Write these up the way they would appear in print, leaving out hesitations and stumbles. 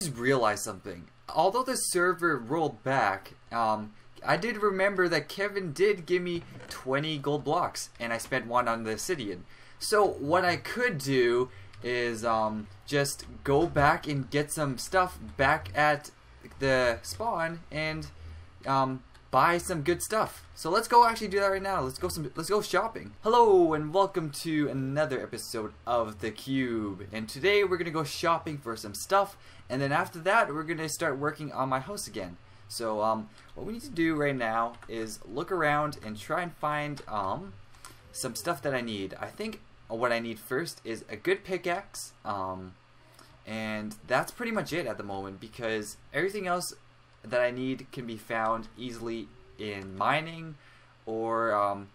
just realized something. Although the server rolled back, I did remember that Kevin did give me 20 gold blocks, and I spent one on the obsidian. So what I could do is just go back and get some stuff back at the spawn and buy some good stuff. So let's go actually do that right now. Let's go shopping. Hello and welcome to another episode of the Cube. And today we're gonna go shopping for some stuff, and then after that we're gonna start working on my house again. So what we need to do right now is look around and try and find some stuff that I need. I think what I need first is a good pickaxe, and that's pretty much it at the moment, because everything else that I need can be found easily in mining or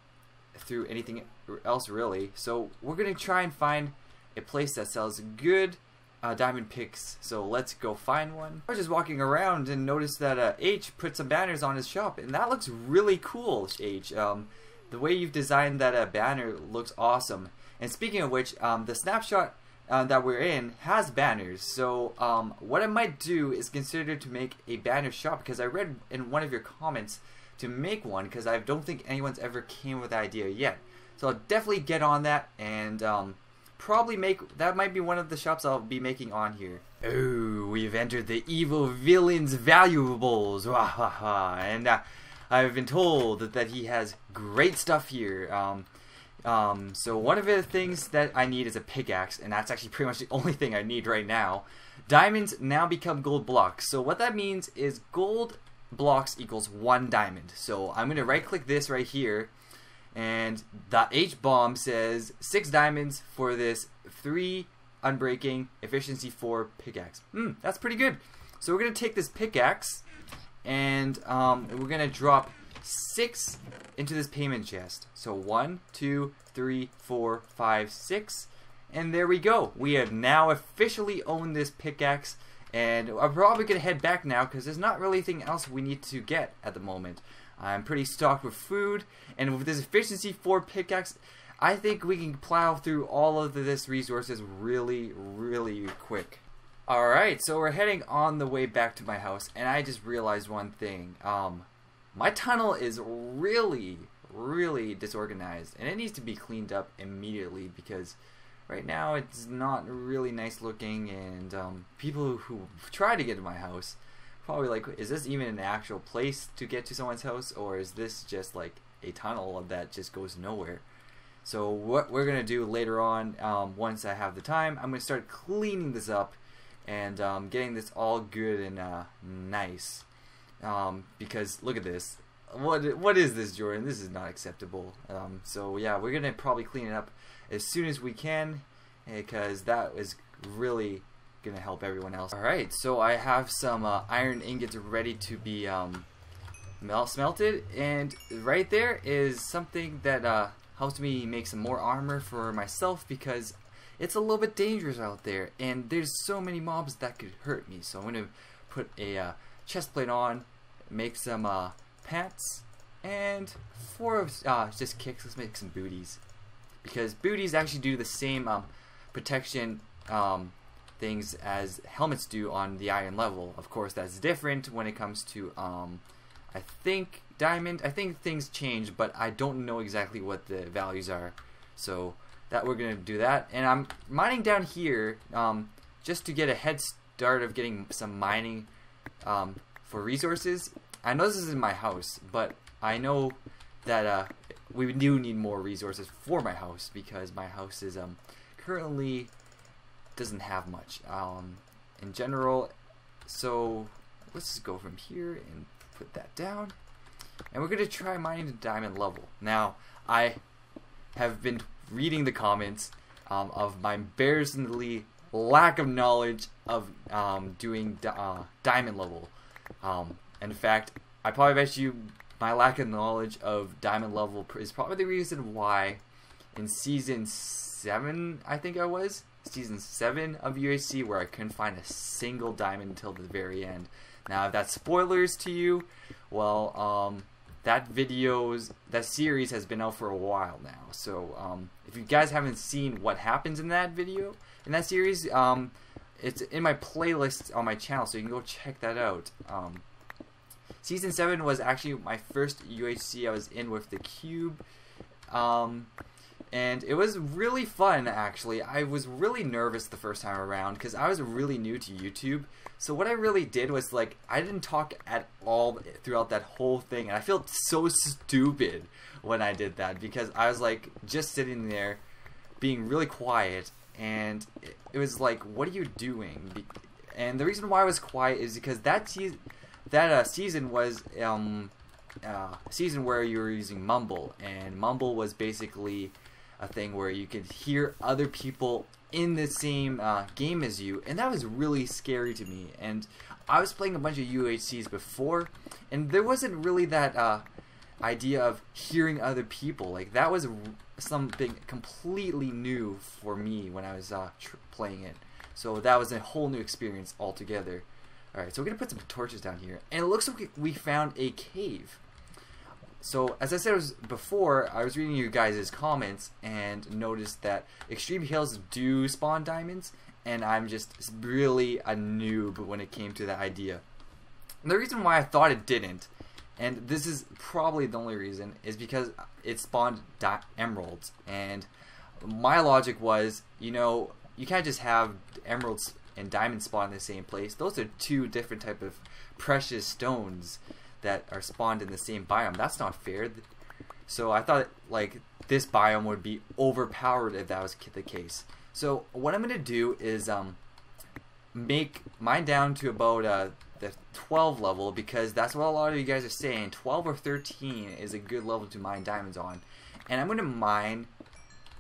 through anything else really. So we're gonna try and find a place that sells good diamond picks, so let's go find one. I was just walking around and noticed that H put some banners on his shop, and that looks really cool, H. The way you've designed that banner looks awesome. And speaking of which, the snapshot that we're in has banners, so what I might do is consider to make a banner shop, because I read in one of your comments to make one, because I don't think anyone's ever came with the idea yet. So I'll definitely get on that, and probably that might be one of the shops I'll be making on here. Oh, we've entered the evil villain's valuables, and I've been told that he has great stuff here. So one of the things that I need is a pickaxe, and that's actually pretty much the only thing I need right now. Diamonds now become gold blocks, so what that means is gold blocks equals 1 diamond. So I'm gonna right click this right here, and the H-bomb says 6 diamonds for this 3 unbreaking efficiency 4 pickaxe. That's pretty good. So we're gonna take this pickaxe and we're gonna drop 6 into this payment chest. So 1, 2, 3, 4, 5, 6, and there we go. We have now officially owned this pickaxe, and I'm probably gonna head back now because there's not really anything else we need to get at the moment. I'm pretty stocked with food, and with this efficiency 4 pickaxe, I think we can plow through all of this resources really quick. Alright, so we're heading on the way back to my house, and I just realized one thing. My tunnel is really disorganized, and it needs to be cleaned up immediately, because right now it's not really nice looking, and people who try to get to my house probably like, is this even an actual place to get to someone's house, or is this just like a tunnel that just goes nowhere? So what we're gonna do later on, once I have the time, I'm gonna start cleaning this up and getting this all good and nice. Because look at this. What is this, Jordan? This is not acceptable. So yeah, we're gonna probably clean it up as soon as we can, because that is really gonna help everyone else. Alright, so I have some iron ingots ready to be smelted, and right there is something that helps me make some more armor for myself, because it's a little bit dangerous out there, and there's so many mobs that could hurt me. So I'm gonna put a chest plate on, make some pants, and for just kicks, let's make some booties, because booties actually do the same protection things as helmets do on the iron level. Of course, that's different when it comes to I think diamond. I think things change, but I don't know exactly what the values are. So that we're gonna do that, and I'm mining down here just to get a head start of getting some mining for resources. I know this is in my house, but I know that we do need more resources for my house, because my house is currently doesn't have much in general. So let's just go from here and put that down, and we're gonna try mining to diamond level. Now I have been reading the comments of my embarrassingly lack of knowledge of doing diamond level. In fact, I probably bet you my lack of knowledge of diamond level is probably the reason why in season 7, I think I was, season 7 of UHC, where I couldn't find a single diamond until the very end. Now, if that's spoilers to you, well, that series has been out for a while now. So, if you guys haven't seen what happens in that video, in that series, it's in my playlist on my channel, so you can go check that out. Season 7 was actually my first UHC I was in with the Cube. And it was really fun, actually. I was really nervous the first time around because I was really new to YouTube. So what I really did was, like, I didn't talk at all throughout that whole thing. And I felt so stupid when I did that because I was, like, just sitting there being really quiet. And it was like, what are you doing? And the reason why I was quiet is because that season was a season where you were using Mumble. And Mumble was basically a thing where you could hear other people in the same game as you, and that was really scary to me. And I was playing a bunch of UHCs before, and there wasn't really that idea of hearing other people. Like, that was something completely new for me when I was playing it. So that was a whole new experience altogether. Alright, so we're gonna put some torches down here, and it looks like we found a cave. So, as I said before, I was reading you guys' comments and noticed that extreme hills do spawn diamonds, and I'm just really a noob when it came to that idea. And the reason why I thought it didn't, and this is probably the only reason, is because it spawned emeralds. And my logic was, you know, you can't just have emeralds and diamonds spawn in the same place. Those are two different type of precious stones that are spawned in the same biome. That's not fair. So I thought, like, this biome would be overpowered if that was the case. So what I'm gonna do is make mine down to about the 12 level, because that's what a lot of you guys are saying. 12 or 13 is a good level to mine diamonds on. And I'm gonna mine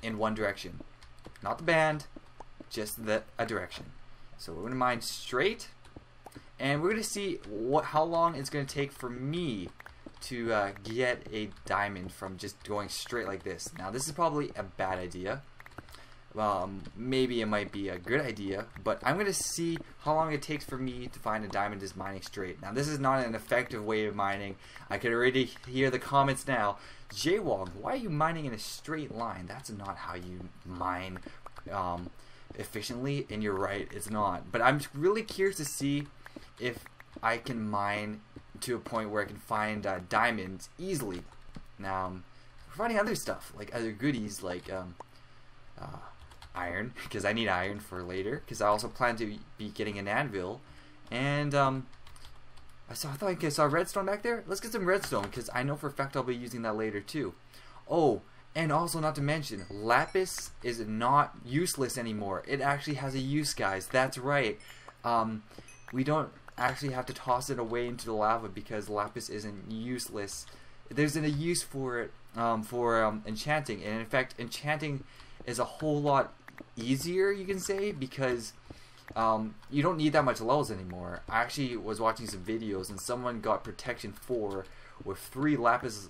in one direction, not the band, just a direction. So we're gonna mine straight. And we're going to see how long it's going to take for me to get a diamond from just going straight like this. Now, this is probably a bad idea. Maybe it might be a good idea, but I'm going to see how long it takes for me to find a diamond just mining straight. Now, this is not an effective way of mining. I can already hear the comments now. Jaywog, why are you mining in a straight line? That's not how you mine efficiently, and you're right, it's not. But I'm really curious to see if I can mine to a point where I can find diamonds easily. Now, we're finding other stuff, like other goodies, like iron, because I need iron for later, because I also plan to be getting an anvil. And I thought I saw redstone back there. Let's get some redstone, because I know for a fact I'll be using that later too. Oh, and also not to mention, lapis is not useless anymore. It actually has a use, guys. That's right. We don't actually have to toss it away into the lava because lapis isn't useless. There's a use for it for enchanting, and in fact enchanting is a whole lot easier, you can say, because you don't need that much levels anymore. I actually was watching some videos and someone got protection 4 with 3 lapis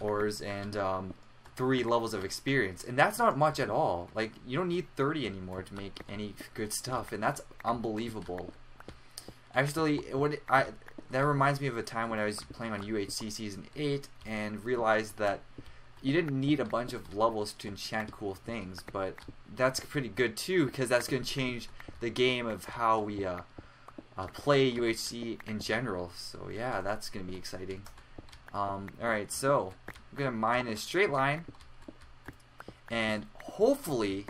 ores and 3 levels of experience, and that's not much at all. Like, you don't need 30 anymore to make any good stuff, and that's unbelievable. Actually, that reminds me of a time when I was playing on UHC Season 8 and realized that you didn't need a bunch of levels to enchant cool things, but that's pretty good too, because that's going to change the game of how we play UHC in general. So yeah, that's going to be exciting. Alright, so I'm going to mine in a straight line, and hopefully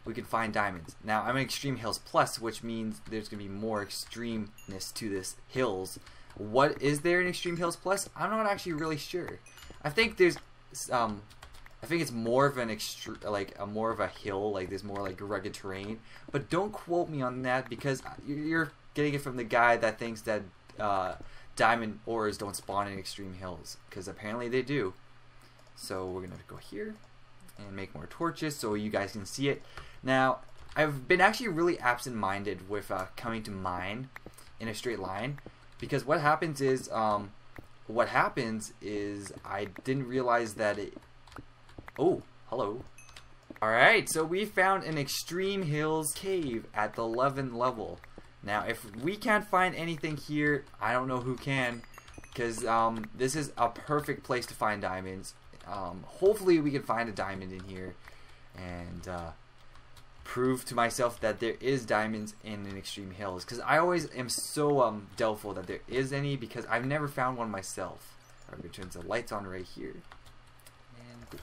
we can find diamonds. Now, I'm in Extreme Hills Plus, which means there's going to be more extremeness to this hills. What is there in Extreme Hills Plus? I'm not actually really sure. I think there's, I think it's more of an more of a hill, like there's more like rugged terrain. But don't quote me on that, because you're getting it from the guy that thinks that diamond ores don't spawn in extreme hills, because apparently they do. So we're gonna go here and make more torches so you guys can see it. Now, I've been actually really absent-minded with coming to mine in a straight line, because what happens is I didn't realize that it. Oh, hello. Alright, so we found an Extreme Hills cave at the 11th level. Now, if we can't find anything here, I don't know who can, because this is a perfect place to find diamonds. Hopefully we can find a diamond in here, and prove to myself that there is diamonds in an extreme hills, because I always am so doubtful that there is any because I've never found one myself. Alright, we turn the lights on right here and get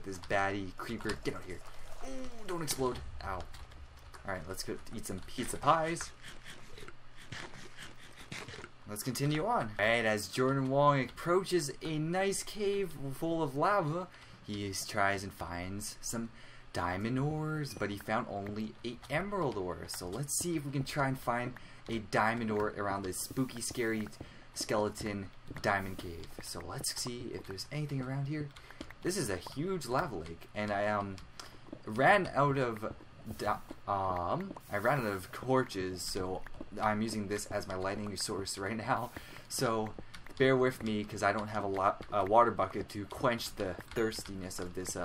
this baddie creeper. Get out here! Ooh, don't explode! Ow! All right, let's go eat some pizza pies. Let's continue on. Alright, as Jordan Wong approaches a nice cave full of lava, he tries and finds some diamond ores, but he found only a emerald ore. So let's see if we can try and find a diamond ore around this spooky, scary skeleton diamond cave. So let's see if there's anything around here. This is a huge lava lake, and I ran out of torches, so I'm using this as my lighting source right now. So bear with me because I don't have a water bucket to quench the thirstiness of this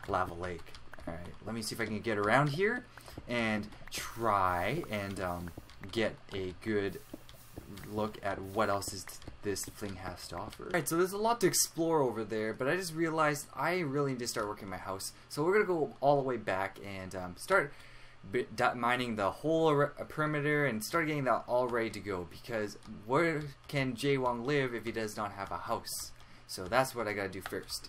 lava lake. Alright, let me see if I can get around here and try and get a good look at what else this thing has to offer. Alright, so there's a lot to explore over there, but I just realized I really need to start working my house. So we're going to go all the way back and start mining the whole perimeter and start getting that all ready to go, because where can Jay Wong live if he does not have a house? So that's what I gotta do first.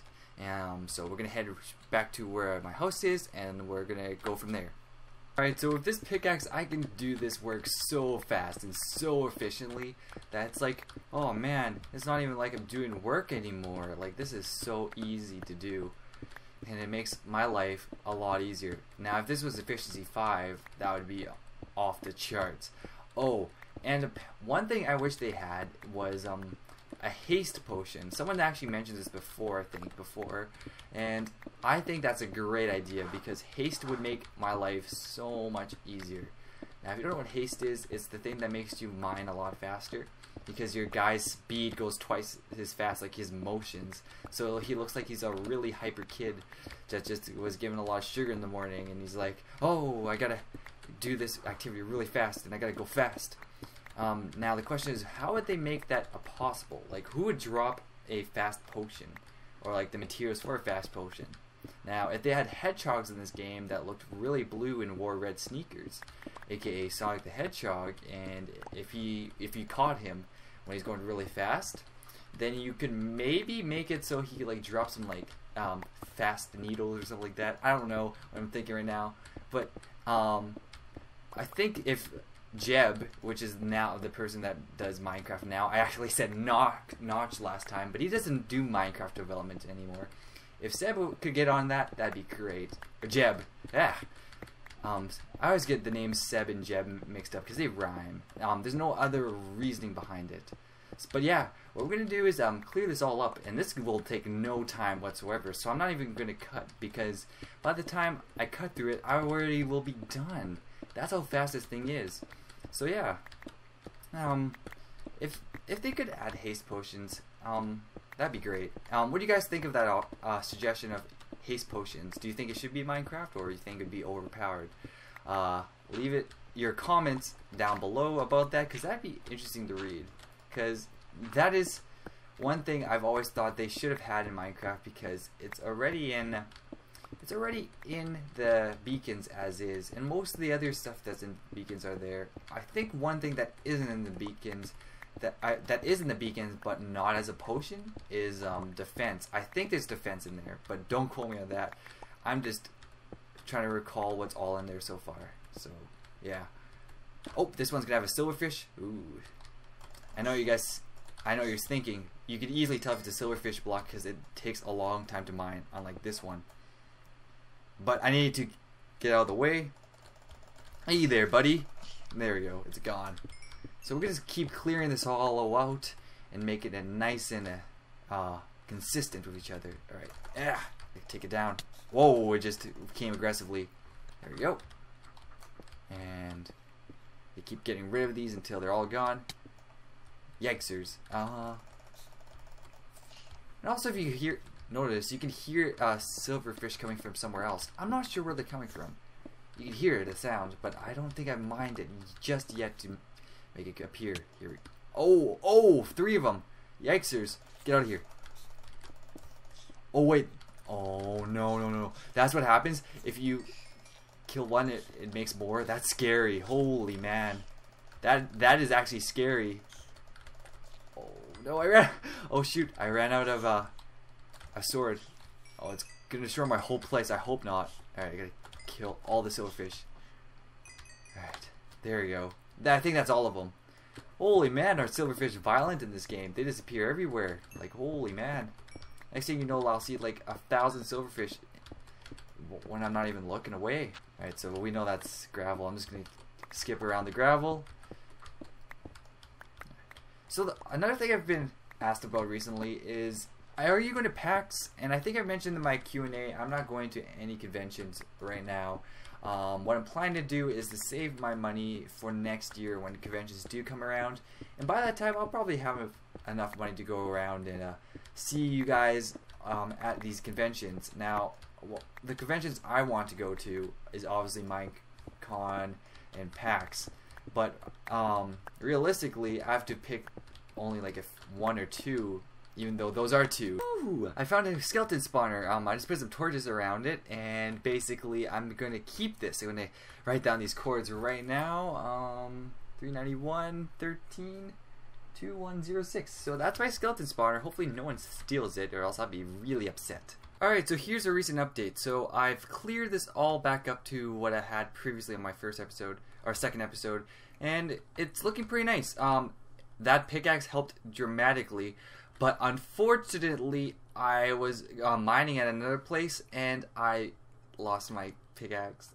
So we're gonna head back to where my house is and we're gonna go from there. Alright, so with this pickaxe I can do this work so fast and so efficiently that it's like, oh man, it's not even like I'm doing work anymore. Like, this is so easy to do, and it makes my life a lot easier. Now if this was efficiency 5, that would be off the charts. Oh, and one thing I wish they had was a haste potion. Someone actually mentioned this before, and I think that's a great idea because haste would make my life so much easier. Now if you don't know what haste is, it's the thing that makes you mine a lot faster, because your guy's speed goes twice as fast, like his motions. So he looks like he's a really hyper kid that just was given a lot of sugar in the morning, and he's like, oh, I gotta do this activity really fast, and I gotta go fast. Now the question is, how would they make that possible? Like, who would drop a fast potion, or like the materials for a fast potion? Now, if they had hedgehogs in this game that looked really blue and wore red sneakers, aka Sonic the Hedgehog, and if you caught him when he's going really fast, then you could maybe make it so he like drops some like fast needles or something like that. I don't know what I'm thinking right now, but I think if Jeb, which is now the person that does Minecraft now, I actually said Notch last time, but he doesn't do Minecraft development anymore. If Seb could get on that, that'd be great. Or Jeb, yeah. I always get the names Seb and Jeb mixed up because they rhyme. There's no other reasoning behind it. But yeah, what we're gonna do is clear this all up, and this will take no time whatsoever. So I'm not even gonna cut, because by the time I cut through it, I already will be done. That's how fast this thing is. So yeah, if they could add haste potions, that'd be great. What do you guys think of that suggestion of haste potions? Do you think it should be Minecraft, or do you think it'd be overpowered? Leave your comments down below about that, because that'd be interesting to read. Because that is one thing I've always thought they should have had in Minecraft, because it's already in the beacons as is, and most of the other stuff that's in beacons are there. I think one thing that isn't in the beacons, that is in the beacons but not as a potion, is defense. I think there's defense in there, but don't quote me on that. I'm just trying to recall what's all in there so far. So yeah. Oh, this one's gonna have a silverfish. Ooh. I know you're thinking, you could easily tell if it's a silverfish block because it takes a long time to mine, unlike this one. But I need to get out of the way. Hey there, buddy. There we go. It's gone. So we're going to keep clearing this all out and make it a nice and consistent with each other. Alright. Yeah. Take it down. Whoa, it just came aggressively. There we go. And they keep getting rid of these until they're all gone. Yikesers. And also, if you notice, you can hear silverfish coming from somewhere else. I'm not sure where they're coming from. You can hear it, a sound, but I don't think I've mined it just yet to make it appear. Here we go. Oh, 3 of them. Yikesers. Get out of here. Oh, wait. Oh, no. That's what happens if you kill one, it makes more. That's scary. Holy man. That is actually scary. Oh no, I ran. Oh shoot, I ran out of a sword. Oh, it's gonna destroy my whole place. I hope not. Alright, I gotta kill all the silverfish. Alright, there we go. I think that's all of them. Holy man, are silverfish violent in this game? They disappear everywhere. Like, holy man. Next thing you know, I'll see like 1,000 silverfish when I'm not even looking away. Alright, so we know that's gravel. I'm just gonna skip around the gravel. So another thing I've been asked about recently is, are you going to PAX? And I think I mentioned in my Q&A, I'm not going to any conventions right now. What I'm planning to do is to save my money for next year when conventions do come around. And by that time, I'll probably have enough money to go around and see you guys at these conventions. Now, the conventions I want to go to is obviously Minecon and PAX. But realistically, I have to pick only like one or two, even though those are two. Ooh, I found a skeleton spawner. I just put some torches around it, and basically I'm going to keep this. I'm going to write down these codes right now. 391 13 2106. So that's my skeleton spawner. Hopefully no one steals it, or else I'll be really upset. Alright, so here's a recent update. So I've cleared this all back up to what I had previously on my first episode, or second episode, and it's looking pretty nice. That pickaxe helped dramatically, but unfortunately I was mining at another place and I lost my pickaxe.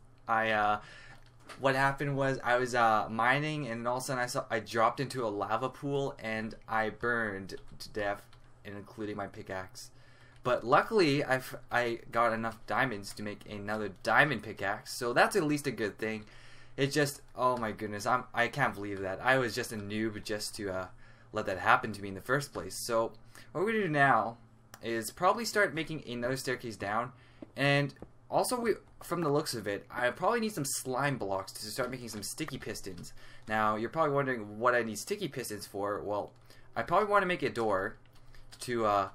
What happened was I was mining, and all of a sudden I dropped into a lava pool and I burned to death, including my pickaxe. But luckily, I got enough diamonds to make another diamond pickaxe, so that's at least a good thing. It just, oh my goodness, I can't believe that. I was just a noob just to let that happen to me in the first place. So what we're gonna do now is probably start making another staircase down, and also from the looks of it, I probably need some slime blocks to start making some sticky pistons. Now you're probably wondering what I need sticky pistons for. Well, I probably want to make a door to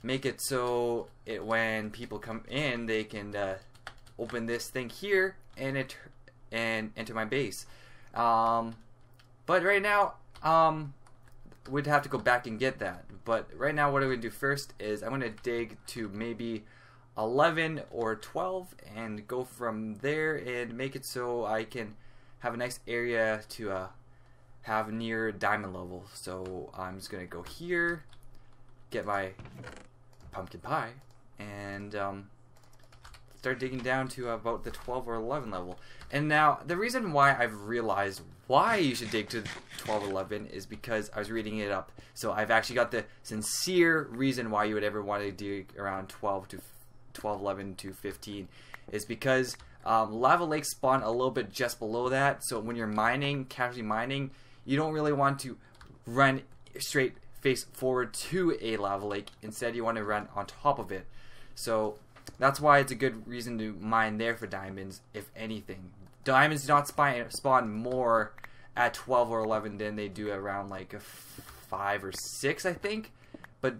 make it so when people come in, they can open this thing here and enter my base. But right now, we'd have to go back and get that. But right now, what I'm going to do first is I'm going to dig to maybe 11 or 12 and go from there and make it so I can have a nice area to have near diamond level. So I'm just going to go here, get my pumpkin pie, and start digging down to about the 12 or 11 level. And now the reason why I've realized why you should dig to 12 or 11 is because I was reading it up. So I've actually got the sincere reason why you would ever want to dig around 12, 11 to 15 is because lava lakes spawn a little bit just below that. So when you're mining, casually mining, you don't really want to run straight face forward to a lava lake. Instead, you want to run on top of it. So that's why it's a good reason to mine there for diamonds, if anything. Diamonds do not spawn more at 12 or 11 than they do around like a 5 or 6, I think. But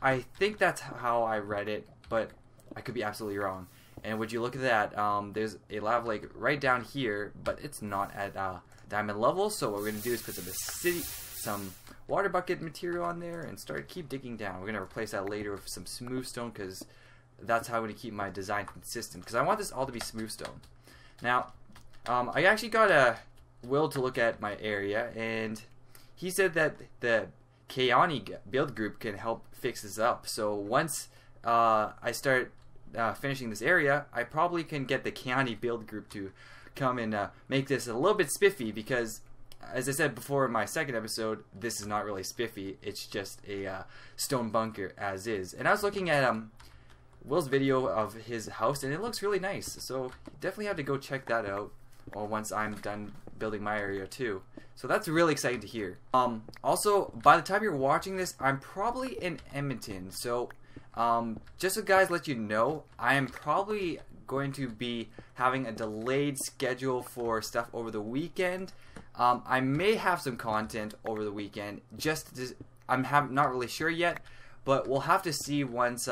I think that's how I read it, but I could be absolutely wrong. And would you look at that, there's a lava lake right down here, but it's not at diamond level. So what we're going to do is put some water bucket material on there and keep digging down. We're going to replace that later with some smooth stone, because that's how I'm going to keep my design consistent, because I want this all to be smooth stone. Now, I actually got Will to look at my area, and he said that the Kayani build group can help fix this up. So once I start finishing this area, I probably can get the Kayani build group to come and make this a little bit spiffy, because as I said before in my second episode, this is not really spiffy. It's just a stone bunker as is. And I was looking at Will's video of his house, and it looks really nice. So you definitely have to go check that out once I'm done building my area too. So that's really exciting to hear. Also, by the time you're watching this, I'm probably in Edmonton. So just so guys let you know, I am probably going to be having a delayed schedule for stuff over the weekend. I may have some content over the weekend. I'm not really sure yet, but we'll have to see once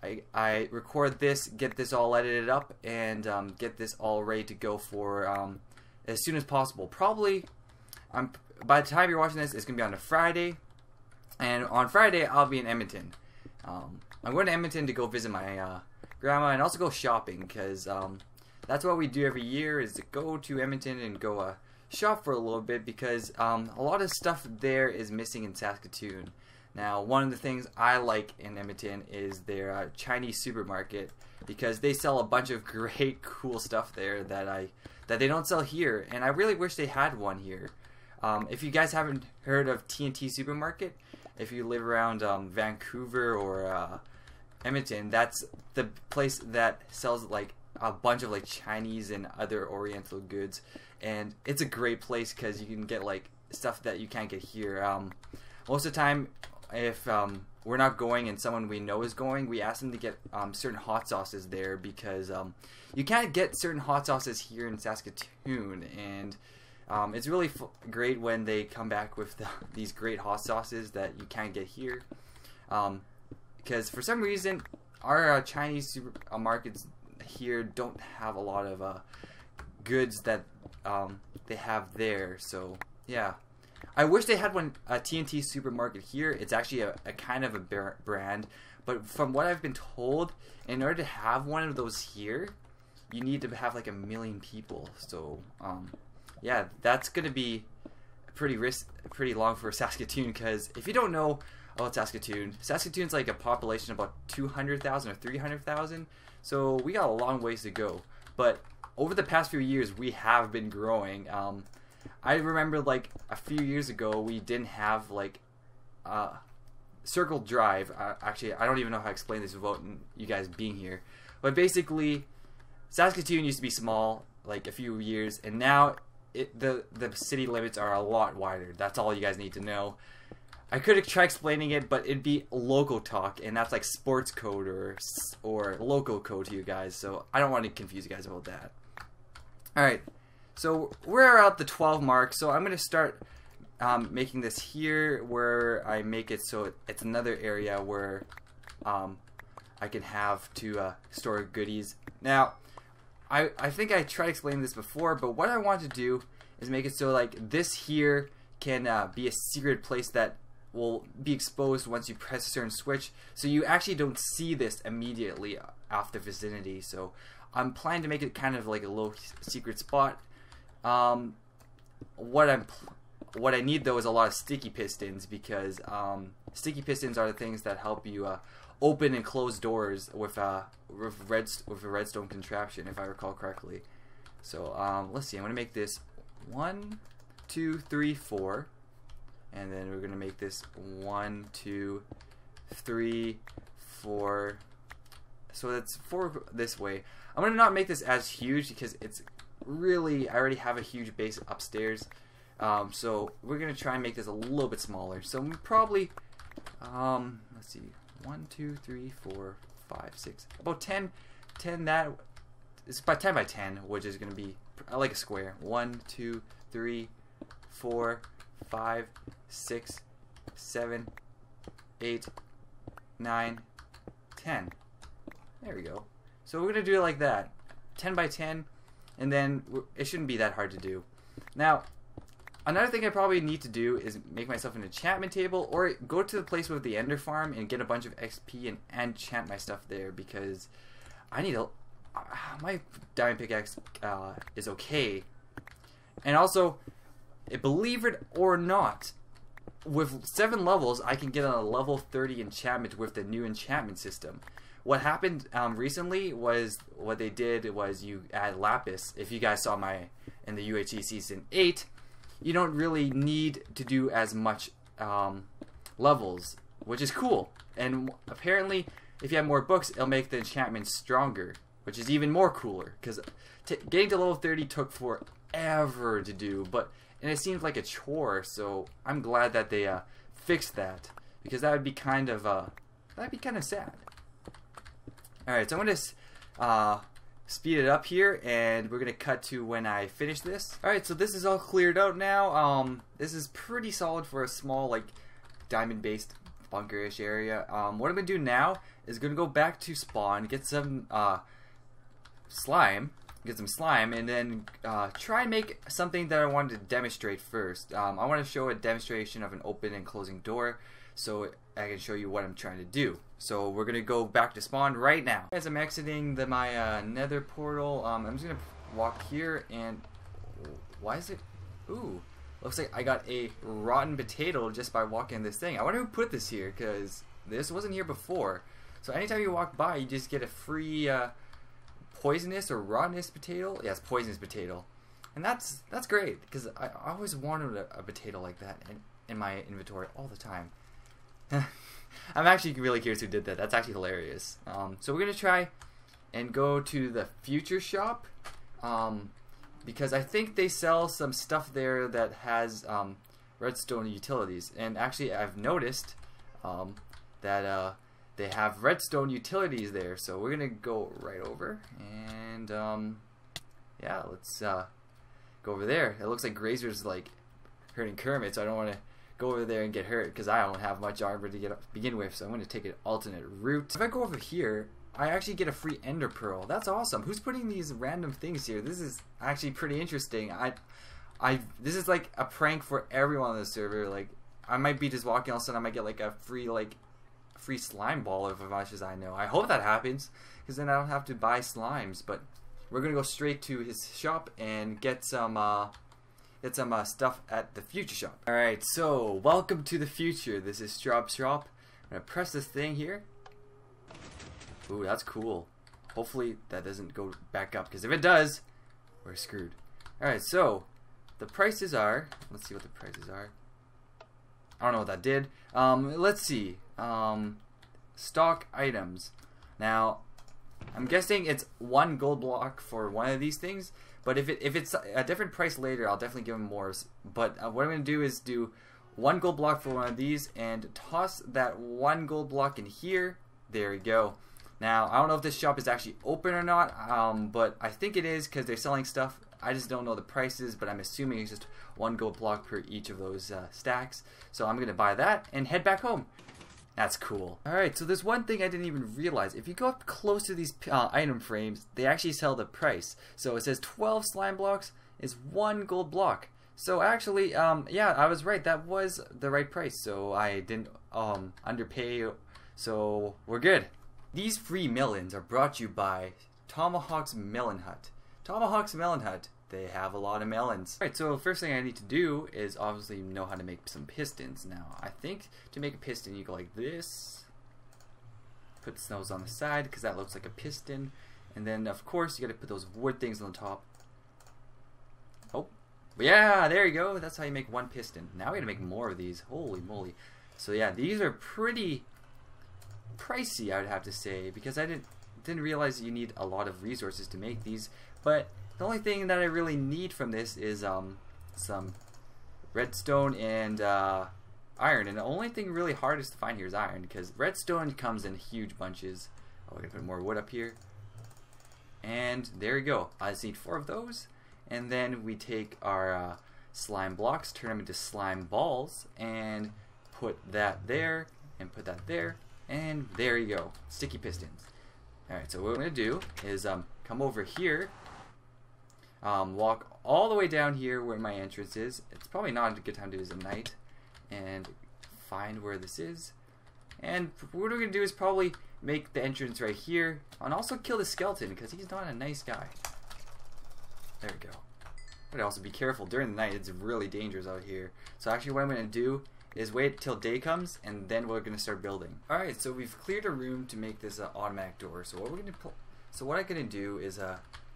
I record this, get this all edited up, and get this all ready to go for as soon as possible. Probably, by the time you're watching this, it's gonna be on a Friday, and on Friday I'll be in Edmonton. I'm going to Edmonton to go visit my grandma and also go shopping, because that's what we do every year, is to go to Edmonton and go shop for a little bit, because a lot of stuff there is missing in Saskatoon. Now, one of the things I like in Edmonton is their Chinese supermarket, because they sell a bunch of great, cool stuff there that they don't sell here, and I really wish they had one here. If you guys haven't heard of T&T Supermarket, if you live around Vancouver or Edmonton, that's the place that sells like a bunch of like Chinese and other Oriental goods, and it's a great place because you can get like stuff that you can't get here. Most of the time, if we're not going and someone we know is going, we ask them to get certain hot sauces there, because you can't get certain hot sauces here in Saskatoon, and it's really great when they come back with these great hot sauces that you can't get here, because for some reason our Chinese supermarkets here don't have a lot of goods that they have there. So yeah, I wish they had one, a T&T Supermarket here. It's actually a kind of a brand, but from what I've been told, in order to have one of those here, you need to have like 1 million people. So yeah, that's gonna be pretty long for Saskatoon, because if you don't know about Saskatoon, Saskatoon's like a population of about 200,000 or 300,000, so we got a long ways to go. But over the past few years, we have been growing. I remember like a few years ago, we didn't have like Circle Drive. Actually, I don't even know how to explain this without you guys being here. But basically, Saskatoon used to be small like a few years, and now the city limits are a lot wider. That's all you guys need to know. I could try explaining it, but it'd be local talk, and that's like sports code or local code to you guys, so I don't want to confuse you guys about that. Alright, so we're at the 12 mark, so I'm going to start making this here, where I make it so it's another area where I can have to store goodies. Now, I think I tried explaining this before, but what I want to do is make it so like this here can be a secret place that will be exposed once you press a certain switch, so you actually don't see this immediately off the vicinity. So I'm planning to make it kind of like a little secret spot. What I need though is a lot of sticky pistons, because sticky pistons are the things that help you open and close doors with a redstone contraption, if I recall correctly. So let's see, I'm gonna make this 1, 2, 3, 4. And then we're going to make this 1, 2, 3, 4. So that's 4 this way. I'm going to not make this as huge, because it's really, I already have a huge base upstairs. So we're going to try and make this a little bit smaller. So we probably, let's see, 1, 2, 3, 4, 5, 6, about 10 that, it's about 10 by 10, which is going to be like a square. 1, 2, 3, 4, 5, 6, 7, 8, 9, 10. There we go. So we're going to do it like that. 10 by 10, and then it shouldn't be that hard to do. Now, another thing I probably need to do is make myself an enchantment table, or go to the place with the Ender Farm and get a bunch of XP and enchant my stuff there, because I need my diamond pickaxe is okay. And also, believe it or not, with 7 levels, I can get a level 30 enchantment with the new enchantment system. What happened recently was, what they did was you add lapis. If you guys saw in the UHC Season 8, you don't really need to do as much levels, which is cool. And apparently, if you have more books, it'll make the enchantment stronger, which is even more cooler, because getting to level 30 took forever to do, and it seemed like a chore. So I'm glad that they fixed that, because that would be kind of sad. All right, so I'm gonna speed it up here, and we're gonna cut to when I finish this. All right, so this is all cleared out now. This is pretty solid for a small, like, diamond-based bunkerish area. What I'm gonna do now is gonna go back to spawn, get some slime, and then try and make something that I wanted to demonstrate first. I want to show a demonstration of an open and closing door, so I can show you what I'm trying to do. So we're gonna go back to spawn right now. As I'm exiting my nether portal, I'm just gonna walk here, and why is it? Ooh, looks like I got a rotten potato just by walking this thing. I wonder who put this here, because this wasn't here before. So anytime you walk by, you just get a free poisonous or rottenous potato. Yes, poisonous potato, and that's great, because I always wanted a potato like that in my inventory all the time. I'm actually really curious who did that. That's actually hilarious. So we're gonna try and go to the future shop, because I think they sell some stuff there that has redstone utilities. And actually, I've noticed that they have redstone utilities there. So we're gonna go right over, and yeah, let's go over there. It looks like Grazer's like hurting Kermit, so I don't want to go over there and get hurt, because I don't have much armor to begin with. So I'm going to take an alternate route. If I go over here, I actually get a free ender pearl. That's awesome. Who's putting these random things here? This is actually pretty interesting. This is like a prank for everyone on the server. Like, I might be just walking, all of a sudden I might get like a free slime ball, of as much as I know. I hope that happens, because then I don't have to buy slimes. But we're gonna go straight to his shop and get some stuff at the future shop. Alright, so welcome to the future. This is Straw's shop. I'm gonna press this thing here. Ooh, that's cool. Hopefully that doesn't go back up, because if it does, we're screwed. Alright, so the prices are, let's see what the prices are. I don't know what that did. Let's see. Stock items. Now, I'm guessing it's 1 gold block for one of these things, but if it's a different price later, I'll definitely give them more. But what I'm going to do is do 1 gold block for one of these and toss that 1 gold block in here. There we go. Now, I don't know if this shop is actually open or not, but I think it is, because they're selling stuff. I just don't know the prices, but I'm assuming it's just 1 gold block per each of those stacks. So I'm going to buy that and head back home. That's cool. Alright, so there's one thing I didn't even realize. If you go up close to these item frames, they actually sell the price. So it says 12 slime blocks is 1 gold block. So actually, yeah, I was right. That was the right price. So I didn't underpay. So we're good. These free melons are brought to you by Tomahawk's Melon Hut. Tomahawk's Melon Hut. They have a lot of melons. Alright, so first thing I need to do is obviously know how to make some pistons. Now, I think to make a piston, you go like this. Put those on the side, because that looks like a piston. And then, of course, you gotta put those wood things on the top. Oh, yeah, there you go. That's how you make 1 piston. Now we gotta make more of these. Holy moly. So yeah, these are pretty pricey, I would have to say, because I didn't realize you need a lot of resources to make these. But the only thing that I really need from this is some redstone and iron. And the only thing really hardest to find here is iron, because redstone comes in huge bunches. Oh, we're gonna put more wood up here. And there we go. I just need 4 of those. And then we take our slime blocks, turn them into slime balls, and put that there, and put that there, and there you go. Sticky pistons. Alright, so what we're gonna do is come over here. Walk all the way down here where my entrance is. It's probably not a good time to do this at night. And find where this is. And what we're going to do is probably make the entrance right here. And also kill the skeleton, because he's not a nice guy. There we go. But also be careful. During the night, it's really dangerous out here. So actually what I'm going to do is wait till day comes, and then we're going to start building. Alright, so we've cleared a room to make this automatic door. So what I'm going to do is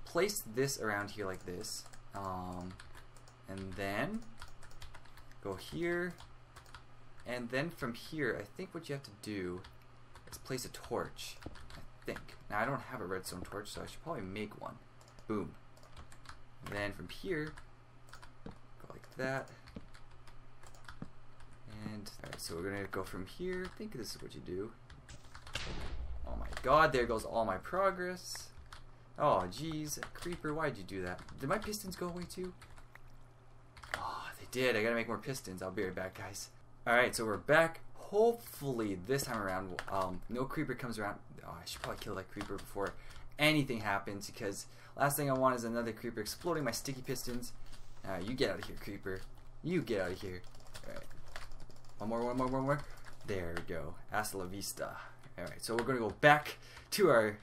place this around here like this, and then go here, and then from here I think what you have to do is place a torch. I think. Now I don't have a redstone torch, so I should probably make one. Boom. And then from here, go like that. And alright, so we're gonna go from here. I think this is what you do. Oh my god, there goes all my progress. Oh jeez, creeper, why'd you do that? Did my pistons go away too? Oh, they did. I gotta make more pistons. I'll be right back, guys. Alright, so we're back hopefully this time around, no creeper comes around. Oh, I should probably kill that creeper before anything happens, because last thing I want is another creeper exploding my sticky pistons. You get out of here, creeper. You get out of here. Alright. One more. There we go. Hasta la vista. Alright, so we're going to go back to our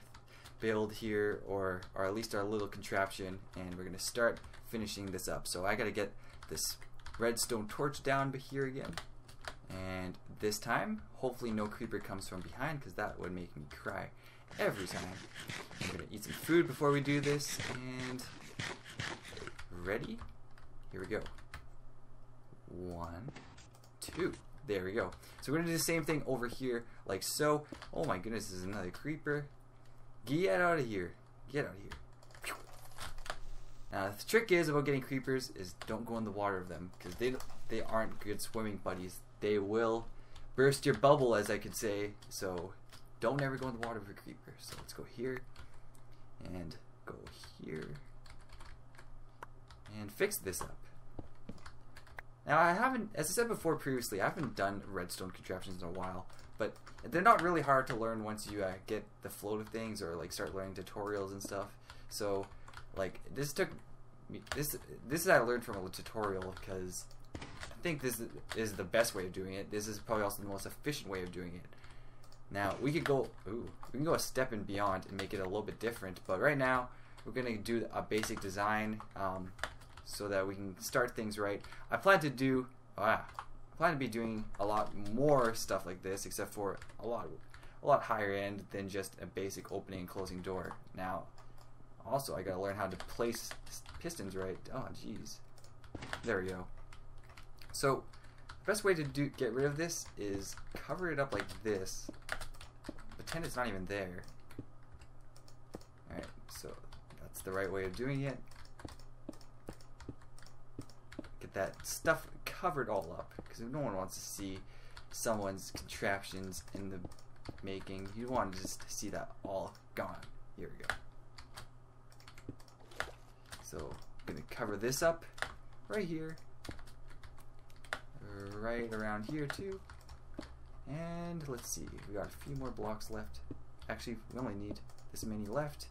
build here, or at least our little contraption, and we're going to start finishing this up. So I got to get this redstone torch down here again. And this time, hopefully no creeper comes from behind, because that would make me cry every time. I'm going to eat some food before we do this, and ready? Here we go. 1, 2. There we go. So we're going to do the same thing over here, like so. Oh my goodness, this is another creeper. Get out of here. Get out of here. Now the trick is about getting creepers is don't go in the water of them, because they aren't good swimming buddies. They will burst your bubble, as I could say. So don't ever go in the water with a creeper. So let's go here and go here and fix this up. Now I haven't, as I said before previously, I haven't done redstone contraptions in a while, but they're not really hard to learn once you get the flow of things, or like start learning tutorials and stuff. So like this took me, this is I learned from a tutorial, because I think this is the best way of doing it. This is probably also the most efficient way of doing it. Now we could go, we can go a step and beyond and make it a little bit different, but right now we're gonna do a basic design, so that we can start things right. I plan to be doing a lot more stuff like this, except for a lot higher end than just a basic opening and closing door. Now, also I gotta learn how to place pistons right. Oh jeez, there we go. So, the best way to get rid of this is cover it up like this. Pretend it's not even there. Alright, so that's the right way of doing it. Get that stuff covered all up, because no one wants to see someone's contraptions in the making. You want to just see that all gone. Here we go. So I'm going to cover this up right here, right around here too, and let's see, we got a few more blocks left. Actually, we only need this many left.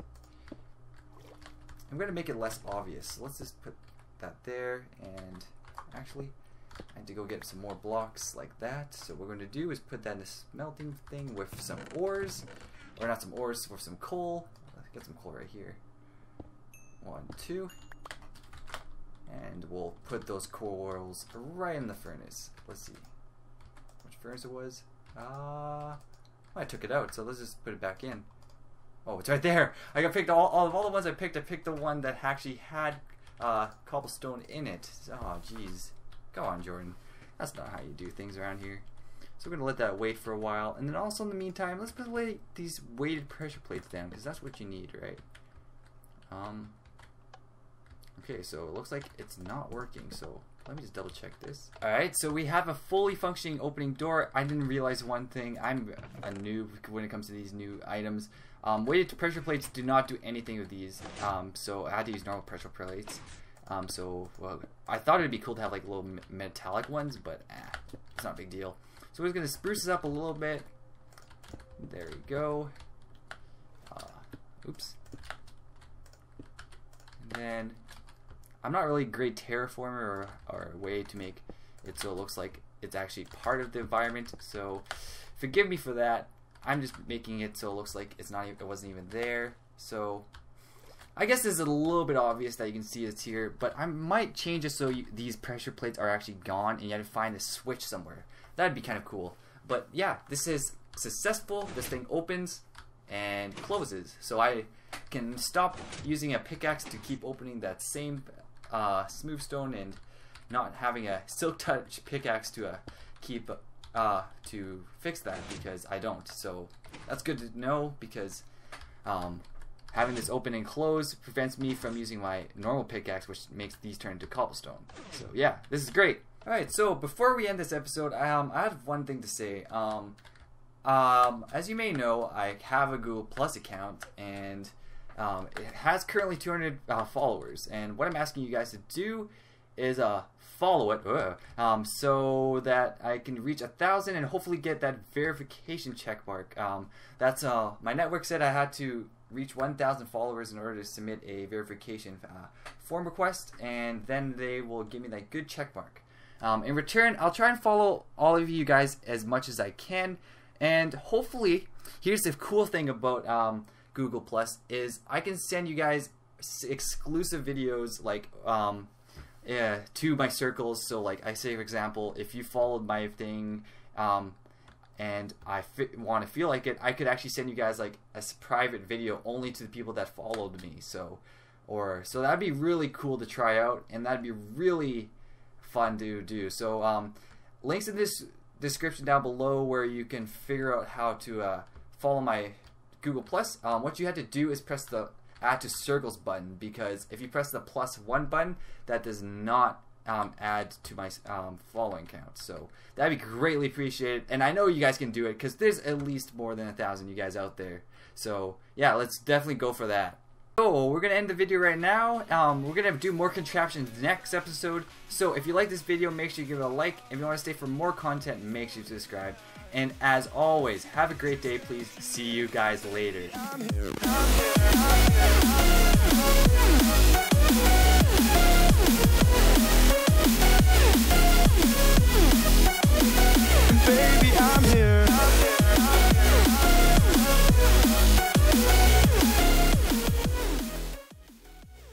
I'm going to make it less obvious, so let's just put that there, and actually I need to go get some more blocks like that. So what we're going to do is put that in a smelting thing with some ores, or not some ores, with some coal. Let's get some coal right here. 1, 2, and we'll put those coals right in the furnace. Let's see which furnace it was. I took it out, so let's just put it back in. Oh, it's right there. I got picked all the ones I picked the one that actually had cobblestone in it. Oh jeez, go on Jordan, that's not how you do things around here. So we're gonna let that wait for a while, and then also in the meantime, let's put these weighted pressure plates down, because that's what you need, right? Okay, so it looks like it's not working, so let me just double check this. Alright, so we have a fully functioning opening door. I didn't realize one thing. I'm a noob when it comes to these new items. Weighted pressure plates do not do anything with these, so I had to use normal pressure plates. Well, I thought it would be cool to have like little metallic ones, but it's not a big deal. So we're just going to spruce this up a little bit. There we go. Oops. And then, I'm not really a great terraformer or a way to make it so it looks like it's actually part of the environment, so forgive me for that. I'm just making it so it looks like it wasn't even there. So I guess this is a little bit obvious that you can see it's here, but I might change it so these pressure plates are actually gone and you have to find a switch somewhere. That'd be kind of cool. But yeah, this is successful. This thing opens and closes, so I can stop using a pickaxe to keep opening that same smooth stone and not having a silk touch pickaxe to keep to fix that, because I don't. So that's good to know, because having this open and close prevents me from using my normal pickaxe, which makes these turn into cobblestone. So yeah, this is great. Alright, so before we end this episode, I have one thing to say. As you may know, I have a Google Plus account, and it has currently 200 followers, and what I'm asking you guys to do is follow it so that I can reach 1,000 and hopefully get that verification check mark. That's my network said I had to reach 1,000 followers in order to submit a verification form request, and then they will give me that good check mark. In return, I'll try and follow all of you guys as much as I can, and hopefully, here's the cool thing about Google Plus is I can send you guys exclusive videos like to my circles. So like I say, for example, if you followed my thing and I want to feel like it, I could actually send you guys like a private video only to the people that followed me. So that'd be really cool to try out, and that'd be really fun to do. So links in this description down below where you can figure out how to follow my Google Plus. What you have to do is press the add to circles button, because if you press the +1 button, that does not add to my following count. So that'd be greatly appreciated, and I know you guys can do it because there's at least more than 1,000 you guys out there. So yeah, let's definitely go for that. So we're gonna end the video right now. We're gonna do more contraptions next episode. So if you like this video, make sure you give it a like. If you want to stay for more content, make sure you subscribe. And as always, have a great day. Please see you guys later.